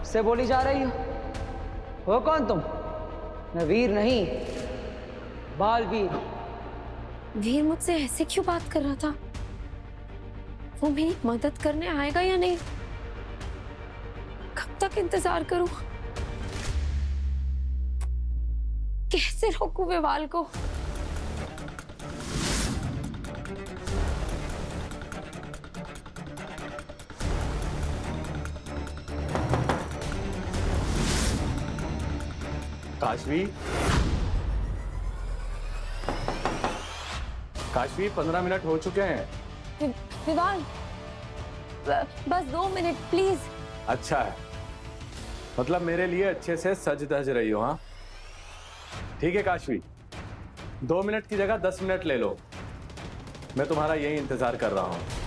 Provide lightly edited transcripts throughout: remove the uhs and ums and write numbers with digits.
कब से बोली जा रही हो कौन तुम? मैं वीर नहीं, बालवीर। वीर मुझसे ऐसे क्यों बात कर रहा था? वो मेरी मदद करने आएगा या नहीं? कब तक इंतजार करूं? कैसे रोकूं विवाल को? काशवी, काशवी 15 मिनट हो चुके हैं। विवाल, बस 2 मिनट प्लीज। अच्छा है, मतलब मेरे लिए अच्छे से सज धज रही हो? हाँ ठीक है काशवी, 2 मिनट की जगह 10 मिनट ले लो, मैं तुम्हारा यही इंतजार कर रहा हूं।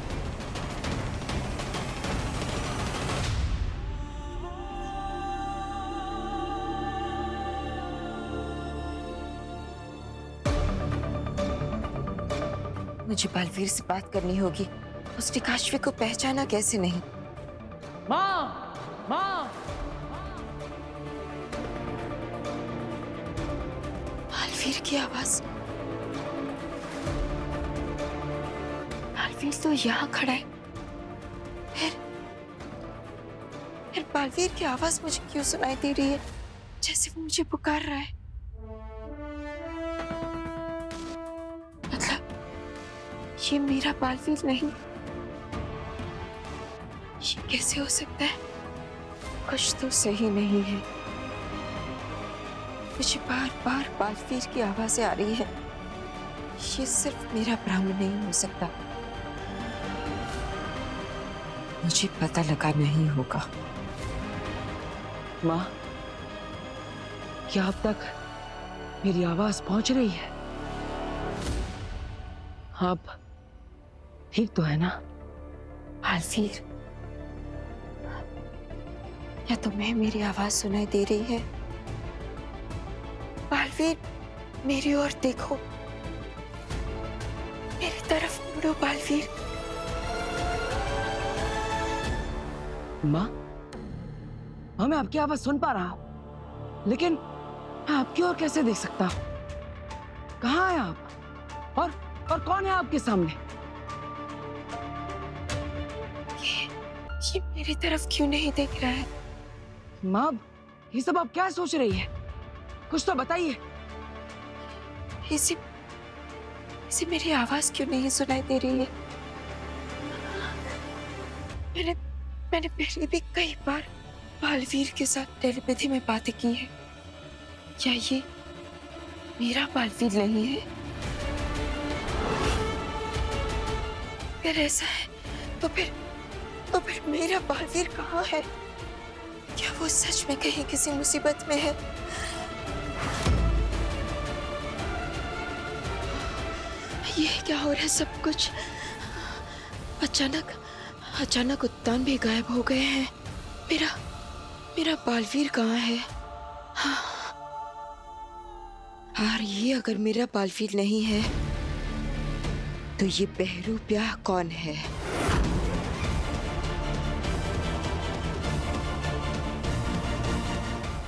मुझे बालवीर से बात करनी होगी। उसने काशवी को पहचाना कैसे नहीं? माँ, माँ। बालवीर की आवाज। बालवीर तो यहाँ खड़ा है। फिर बालवीर की आवाज मुझे क्यों सुनाई दे रही है, जैसे वो मुझे पुकार रहा है? मतलब ये मेरा बालवीर नहीं। ये कैसे हो सकता है? कुछ तो सही नहीं है। मुझे बार बार बालवीर की आवाजें आ रही है। ये सिर्फ मेरा भ्रम नहीं हो सकता। मुझे पता लगा नहीं होगा। माँ, क्या अब तक मेरी आवाज पहुंच रही है? आप ठीक तो है ना? बालवीर, या तुम्हें मेरी आवाज सुनाई दे रही है? बालवीर, मेरी ओर देखो, मेरी तरफ मुड़ो बालवीर। माँ, हाँ मैं आपकी आवाज सुन पा रहा हूं, लेकिन मैं आपकी ओर कैसे देख सकता हूं? कहाँ हैं आप? और कौन है आपके सामने? ये मेरी तरफ क्यों नहीं देख रहा है? माँ, ये सब आप क्या सोच रही है? कुछ तो बताइए। इसे मेरी आवाज क्यों नहीं सुनाई दे रही है? मैंने पहले भी कई बार बालवीर के साथ टेलीपैथी में बातें की है। क्या ये मेरा बालवीर नहीं है? अगर ऐसा है तो फिर मेरा बालवीर कहाँ है? क्या वो सच में कहीं किसी मुसीबत में है? ये क्या हो रहा है सब कुछ? अचानक उत्तान भी गायब हो गए हैं। मेरा बालवीर कहाँ है? और ये अगर मेरा बालवीर नहीं है तो ये बहरूपिया कौन है?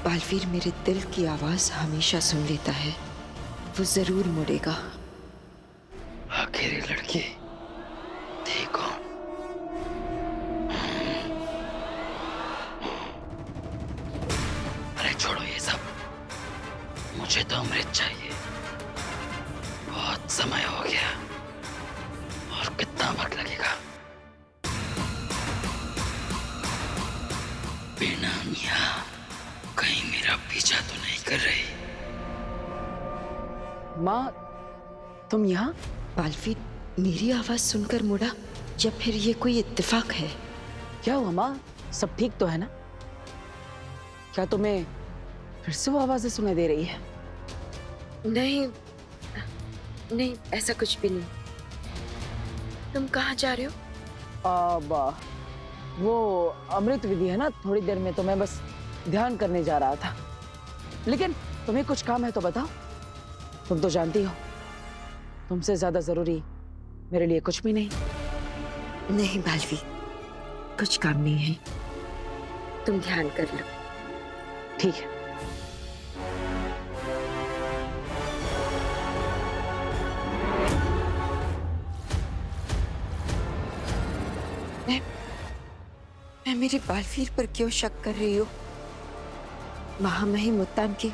बालवीर मेरे दिल की आवाज हमेशा सुन लेता है। वो जरूर मुड़ेगा। आखिर लड़की देखो, अरे छोड़ो ये सब, मुझे तो अमृत चाहिए। बहुत समय हो गया और कितना वक्त लगेगा? बिना मिया कहीं मेरा पीछा तो नहीं कर रही? माँ, तुम यहाँ? बालवीर मेरी आवाज सुनकर मुड़ा या फिर ये कोई इत्तेफाक है? क्या हुआ माँ, सब ठीक तो है ना? क्या तुम्हें फिर से वो आवाजें सुनाई दे रही है? नहीं, ऐसा कुछ भी नहीं। तुम कहाँ जा रहे हो? अब वो अमृत विधि है ना, थोड़ी देर में तो मैं बस ध्यान करने जा रहा था। लेकिन तुम्हें कुछ काम है तो बताओ। तुम तो जानती हो, तुमसे ज्यादा जरूरी मेरे लिए कुछ भी नहीं। नहीं बालवीर, कुछ काम नहीं है। तुम ध्यान कर लो। ठीक है। मैं मेरे बालवीर पर क्यों शक कर रही हूँ? महामहिम मुत्तान के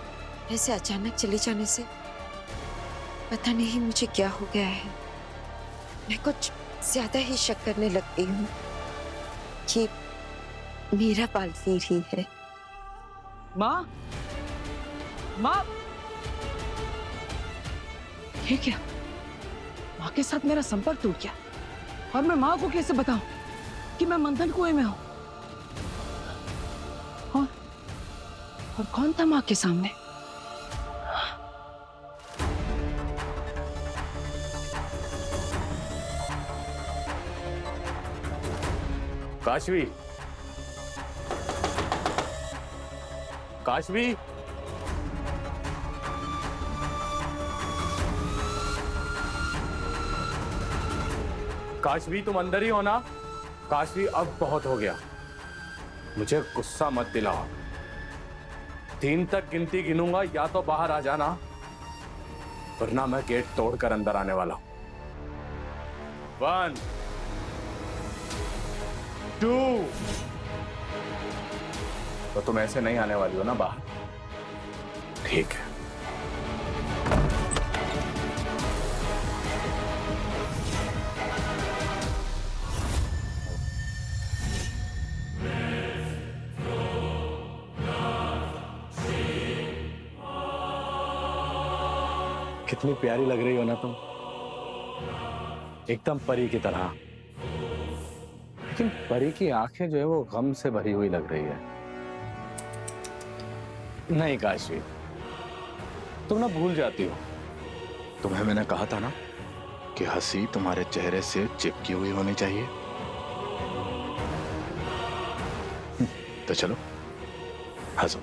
ऐसे अचानक चले जाने से पता नहीं मुझे क्या हो गया है। मैं कुछ ज्यादा ही शक करने लग गई हूँ। ये मेरा बालवीर ही है। माँ, माँ, ये क्या? माँ के साथ मेरा संपर्क टूट गया और मैं माँ को कैसे बताऊं कि मैं मंथन कुएं में हूं? और कौन था माँ के सामने? काशवी, काशवी, काशवी तुम अंदर ही हो ना? काशवी अब बहुत हो गया, मुझे गुस्सा मत दिलाओ। 3 तक गिनती गिनूंगा, या तो बाहर आ जाना वरना मैं गेट तोड़कर अंदर आने वाला हूं। 1 2। तो तुम ऐसे नहीं आने वाली हो ना बाहर? ठीक है। कितनी प्यारी लग रही हो ना तुम, एकदम परी की तरह। लेकिन परी की आंखें जो है वो गम से भरी हुई लग रही है। नहीं काशवी, तुम ना भूल जाती हो। तुम्हें मैंने कहा था ना कि हंसी तुम्हारे चेहरे से चिपकी हुई होनी चाहिए। तो चलो हंसो।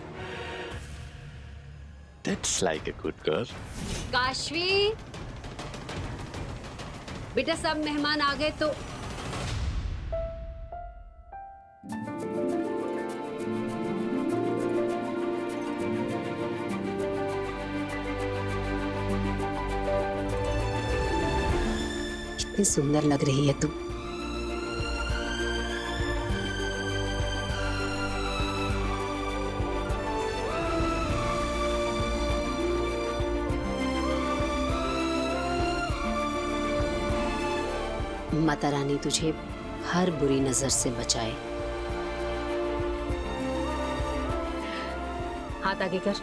That's like a good girl. Kashvi, बेटा सब मेहमान आ गए तो कितनी सुंदर लग रही है तुम। माता रानी तुझे हर बुरी नजर से बचाए। हाथ आगे कर।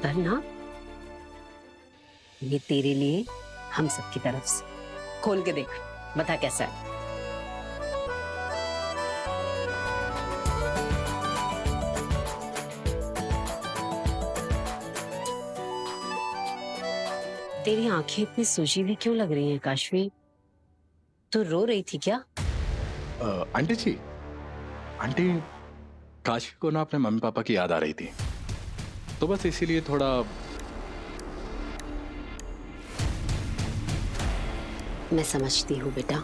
करना ये तेरे लिए हम सबकी तरफ से। खोल के देख, बता कैसा है। तेरी आंखें इतनी सूजी हुई क्यों लग रही हैं काशवी? तू रो रही थी क्या? आंटी जी, आंटी काशवी को ना अपने मम्मी पापा की याद आ रही थी, तो बस इसीलिए थोड़ा। मैं समझती हूँ बेटा,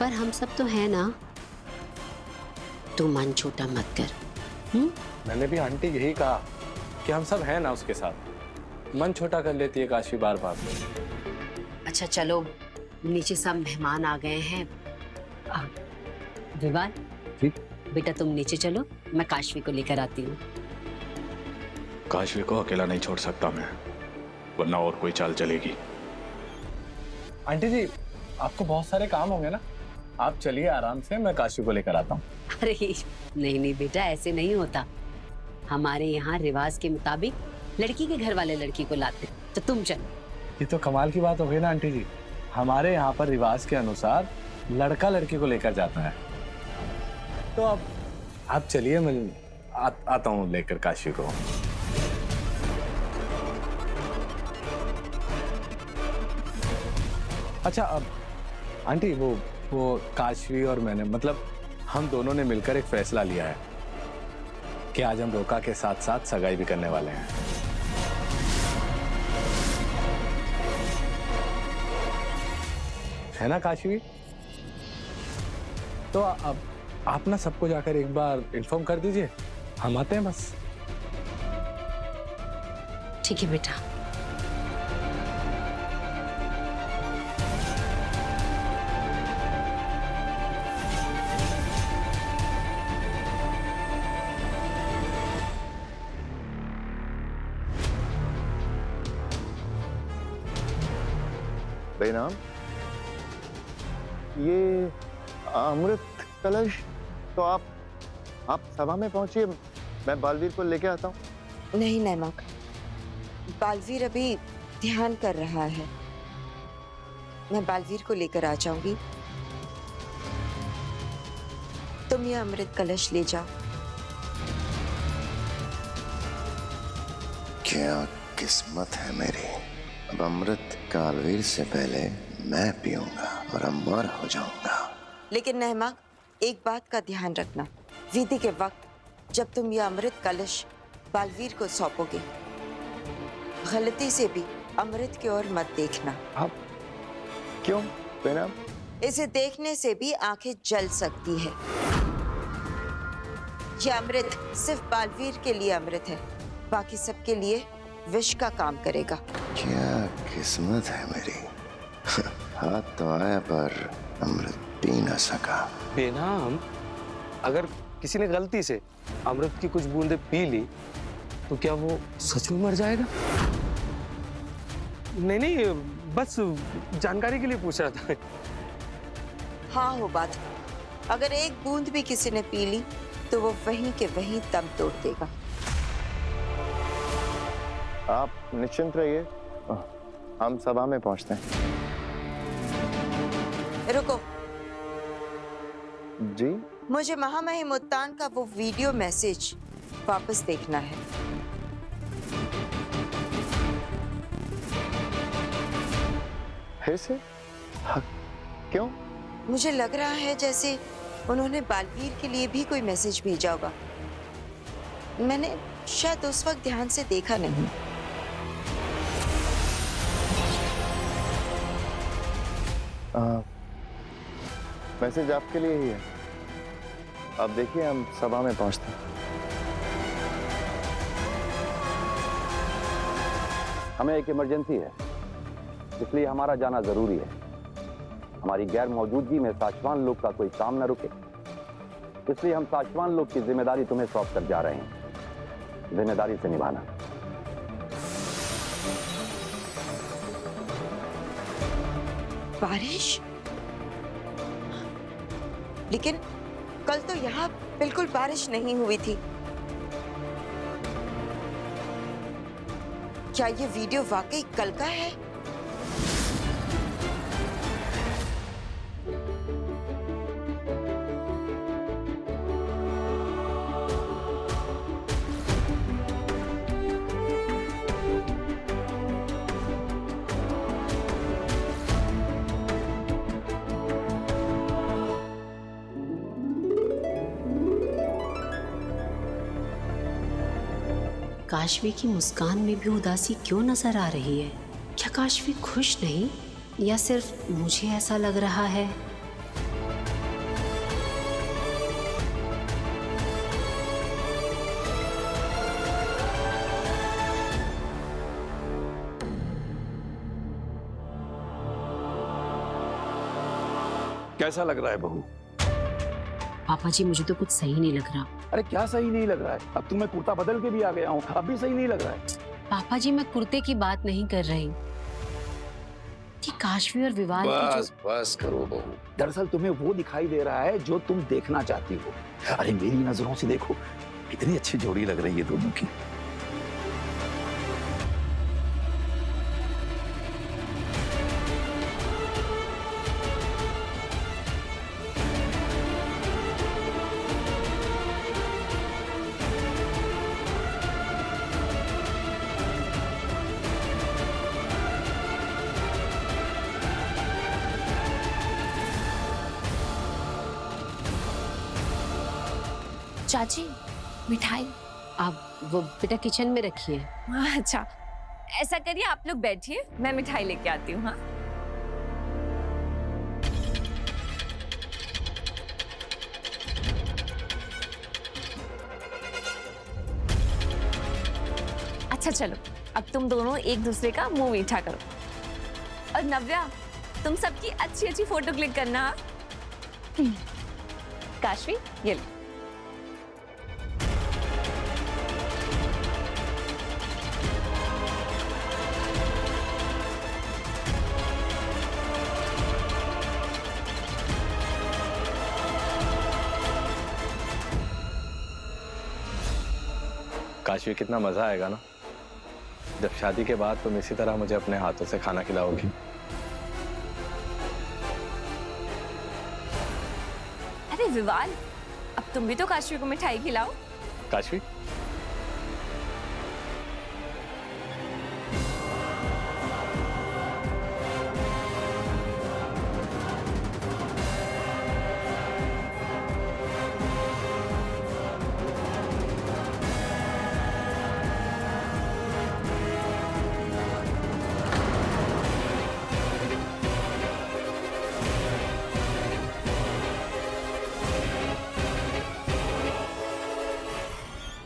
पर हम सब तो है ना। तू मन छोटा मत कर। मैंने भी आंटी यही कहा कि हम सब हैं ना उसके साथ। मन छोटा कर लेती है काशवी बार बार। अच्छा चलो, नीचे सब मेहमान आ गए हैं। विवान, बेटा तुम नीचे चलो, मैं काशवी को लेकर आती हूँ। काशवी को अकेला नहीं छोड़ सकता मैं, वरना और कोई चाल चलेगी। आंटी जी, आपको बहुत सारे काम होंगे ना, आप चलिए आराम से, मैं काशवी को लेकर आता हूँ। अरे नहीं बेटा, ऐसे नहीं होता। हमारे यहाँ रिवाज के मुताबिक लड़की के घर वाले लड़की को लाते, तो तुम चलो। ये तो कमाल की बात हो गई ना आंटी जी। हमारे यहाँ पर रिवाज के अनुसार लड़का लड़की को लेकर जाता है। तो अब आप चलिए, मैं आता हूँ लेकर काशवी को। अच्छा अब आंटी, वो काशवी और मैंने, मतलब हम दोनों ने मिलकर एक फैसला लिया है कि आज हम रोका के साथ साथ सगाई भी करने वाले हैं। है ना काशवी? तो अब आप ना सबको जाकर एक बार इन्फॉर्म कर दीजिए, हम आते हैं बस। ठीक है बेटा। बेनाम, ये अमृत कलश तो आप सभा में पहुंचिए, मैं बालवीर को लेके आता हूँ। नहीं नैमाक, बालवीर अभी ध्यान कर रहा है। मैं बालवीर को लेकर आ जाऊंगी। तुम ये अमृत कलश ले जाओ। क्या किस्मत है मेरी, अब अमृत कालवीर से पहले मैं पीऊंगा और अमर हो जाऊंगा। लेकिन नहमा, एक बात का ध्यान रखना, विधि के वक्त जब तुम यह अमृत कलश बालवीर को सौंपोगे, गलती से भी अमृत की ओर मत देखना। आप क्यों बेनाम? इसे देखने से भी आंखें जल सकती है। यह अमृत सिर्फ बालवीर के लिए अमृत है, बाकी सबके लिए विष का काम करेगा। क्या किस्मत है मेरी, हाथ तो आया पर अमृत पी न सका। बेनाम, अगर किसी ने गलती से अमृत की कुछ बूंदें पी ली तो क्या वो सच में मर जाएगा? नहीं, बस जानकारी के लिए पूछ रहा था। हाँ हो बात, अगर एक बूंद भी किसी ने पी ली तो वो वहीं के वहीं दम तोड़ देगा। आप निश्चिंत रहिए, हम सभा में पहुंचते हैं। रुको, जी? मुझे महामहिम मुत्तान का वो वीडियो मैसेज वापस देखना है। फिर से? हाँ, क्यों? मुझे लग रहा है जैसे उन्होंने बालवीर के लिए भी कोई मैसेज भेजा होगा। मैंने शायद उस वक्त ध्यान से देखा नहीं। मैसेज आपके लिए ही है। आप देखिए, हम सभा में पहुंचते हैं। हमें एक इमरजेंसी है, इसलिए हमारा जाना जरूरी है। हमारी गैर मौजूदगी में साशवान लोग का कोई काम न रुके, इसलिए हम साशवान लोग की जिम्मेदारी तुम्हें सौंप कर जा रहे हैं। जिम्मेदारी से निभाना। बारिश? लेकिन कल तो यहाँ बिल्कुल बारिश नहीं हुई थी। क्या ये वीडियो वाकई कल का है? काशवी की मुस्कान में भी उदासी क्यों नजर आ रही है? क्या काशवी खुश नहीं, या सिर्फ मुझे ऐसा लग रहा है? कैसा लग रहा है बहू? पापा जी, मुझे तो कुछ सही नहीं लग रहा। अरे क्या सही नहीं लग रहा है? अब तो मैं कुर्ता बदल के भी आ गया हूँ, अब भी सही नहीं लग रहा है। पापा जी, मैं कुर्ते की बात नहीं कर रही कि काशवी और विवाद की जो... बस करो बहू। दरअसल तुम्हें वो दिखाई दे रहा है जो तुम देखना चाहती हो। अरे मेरी नजरों से देखो, कितनी अच्छी जोड़ी लग रही है दोनों की। चाची, मिठाई। आप वो बेटा किचन में रखिए। अच्छा, ऐसा करिए, आप लोग बैठिए, मैं मिठाई लेके आती हूँ। हाँ, अच्छा चलो, अब तुम दोनों एक दूसरे का मुंह मीठा करो। और नव्या, तुम सबकी अच्छी अच्छी फोटो क्लिक करना। हाँ? काशवी, ये लो। काशवी, कितना मजा आएगा ना जब शादी के बाद तुम इसी तरह मुझे अपने हाथों से खाना खिलाओगी। अरे विवाल, अब तुम भी तो काशवी को मिठाई खिलाओ। काशवी,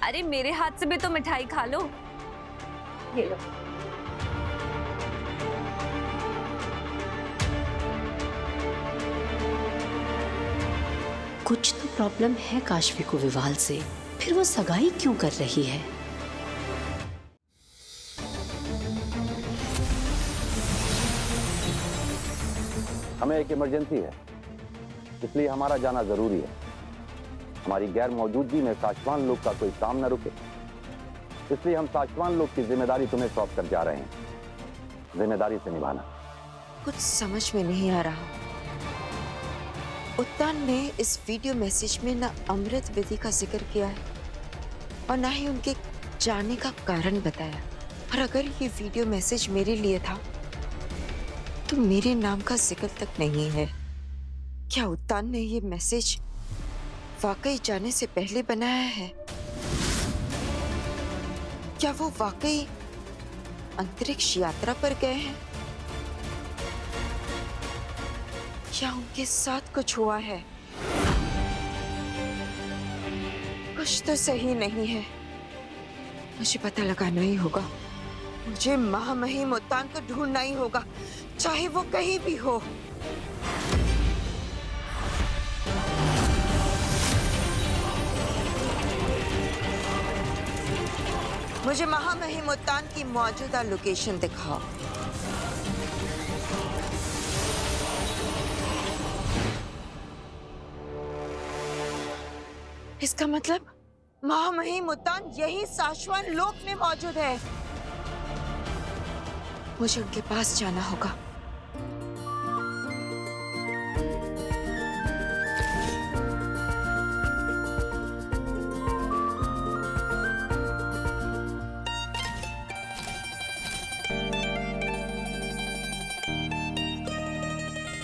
अरे मेरे हाथ से भी तो मिठाई खा लो। ये लो। कुछ तो प्रॉब्लम है काशवी को विवाल से, फिर वो सगाई क्यों कर रही है? हमें एक इमरजेंसी है, इसलिए हमारा जाना जरूरी है। हमारी गैर मौजूदगी में साशवान लोग का कोई काम न रुके, इसलिए हम साशवान लोग की जिम्मेदारी तुम्हें सौंप कर जा रहे हैं। जिम्मेदारी से निभाना। कुछ समझ में नहीं आ रहा। उत्तान ने इस वीडियो मैसेज में ना अमृत विधि का जिक्र किया है और ना ही उनके जाने का कारण बताया। और अगर ये वीडियो मैसेज मेरे लिए था तो मेरे नाम का जिक्र तक नहीं है। क्या उत्तान ने ये मैसेज वाकई जाने से पहले बनाया है? क्या वो वाकई अंतरिक्ष यात्रा पर गए हैं? क्या उनके साथ कुछ हुआ है? कुछ तो सही नहीं है। मुझे पता लगाना ही होगा। मुझे महामहिम उत्तान को ढूंढना ही होगा, चाहे वो कहीं भी हो। मुझे महामहिम उत्तान की मौजूदा लोकेशन दिखाओ। इसका मतलब महामहिम उत्तान यही साशवान लोक में मौजूद है। मुझे उनके पास जाना होगा।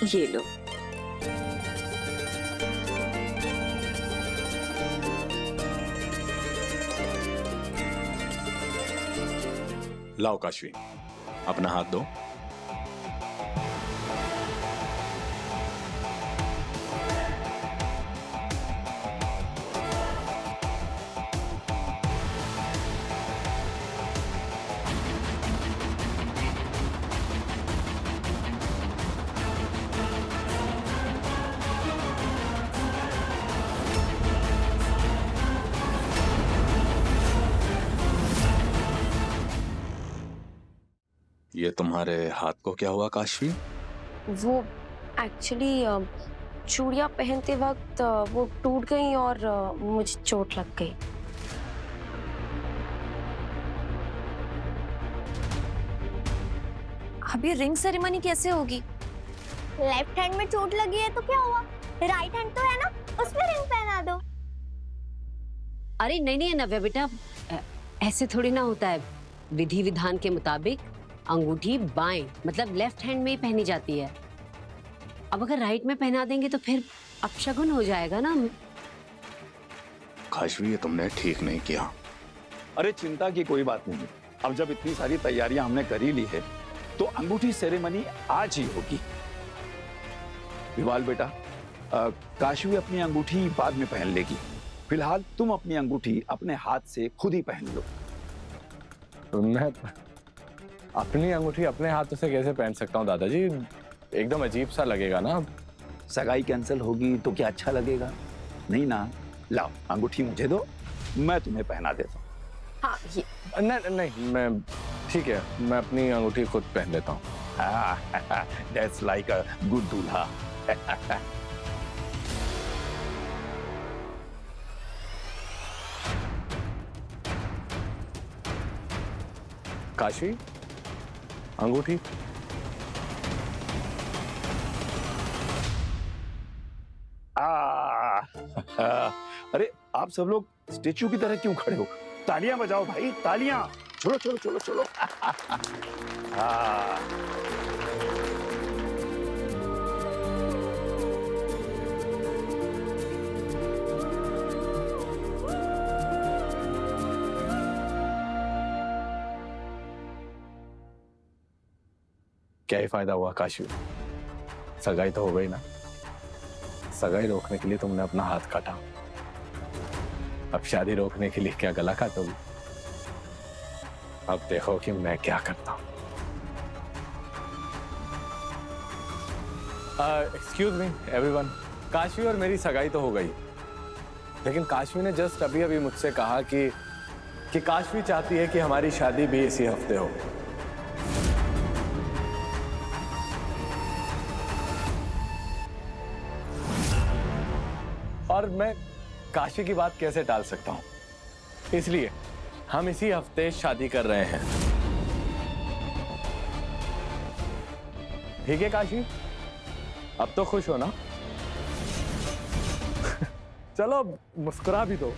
ये लो। लाओ काशवी, अपना हाथ दो। ये तुम्हारे हाथ को क्या हुआ काशवी? वो एक्चुअली चूड़ियां पहनते वक्त वो टूट गई और मुझे चोट लग गई। अब ये रिंग सेरेमनी कैसे होगी? लेफ्ट हैंड में चोट लगी है तो क्या हुआ? राइट हैंड तो है ना, उसमें रिंग पहना दो। अरे नहीं नहीं नव्या बेटा, ऐसे थोड़ी ना होता है। विधि विधान के मुताबिक अंगूठी बाएं मतलब लेफ्ट हैंड में ही पहनी जाती है। अब अगर राइट में पहना देंगे तो फिर अपशगुन हो जाएगा ना। काशवी, ये तुमने ठीक नहीं किया। अरे चिंता की कोई बात नहीं। अब जब इतनी सारी तैयारियां हमने कर ही ली है तो अंगूठी सेरेमनी आज ही होगी। विवाल बेटा, काशवी अपनी अंगूठी बाद में पहन लेगी। फिलहाल तुम अपनी अंगूठी अपने हाथ से खुद ही पहन लो। मैं अपनी अंगूठी अपने हाथों से कैसे पहन सकता हूँ दादाजी? एकदम अजीब सा लगेगा ना। सगाई कैंसिल होगी तो क्या अच्छा लगेगा? नहीं ना। लाओ अंगूठी मुझे दो, मैं तुम्हें पहना देता हूँ। हाँ ये नहीं नहीं, मैं ठीक है, मैं अपनी अंगूठी खुद पहन लेता हूँ। That's like a good दूल्हा। काशी, अंगूठी। अरे आप सब लोग स्टेच्यू की तरह क्यों खड़े हो? तालियां बजाओ भाई, तालियां। चलो चलो चलो चलो। हाँ। क्या ही फायदा हुआ काशी? सगाई तो हो गई ना। सगाई रोकने के लिए तुमने अपना हाथ काटा, अब शादी रोकने के लिए क्या गला काटोगी? अब देखो कि मैं क्या करता हूं। एक्सक्यूज मी एवरीवन, काशवी और मेरी सगाई तो हो गई, लेकिन काशवी ने जस्ट अभी अभी मुझसे कहा कि काशवी चाहती है कि हमारी शादी भी इसी हफ्ते हो। और मैं काशी की बात कैसे टाल सकता हूं, इसलिए हम इसी हफ्ते शादी कर रहे हैं। ठीक है काशी, अब तो खुश हो ना? चलो मुस्कुरा भी दो।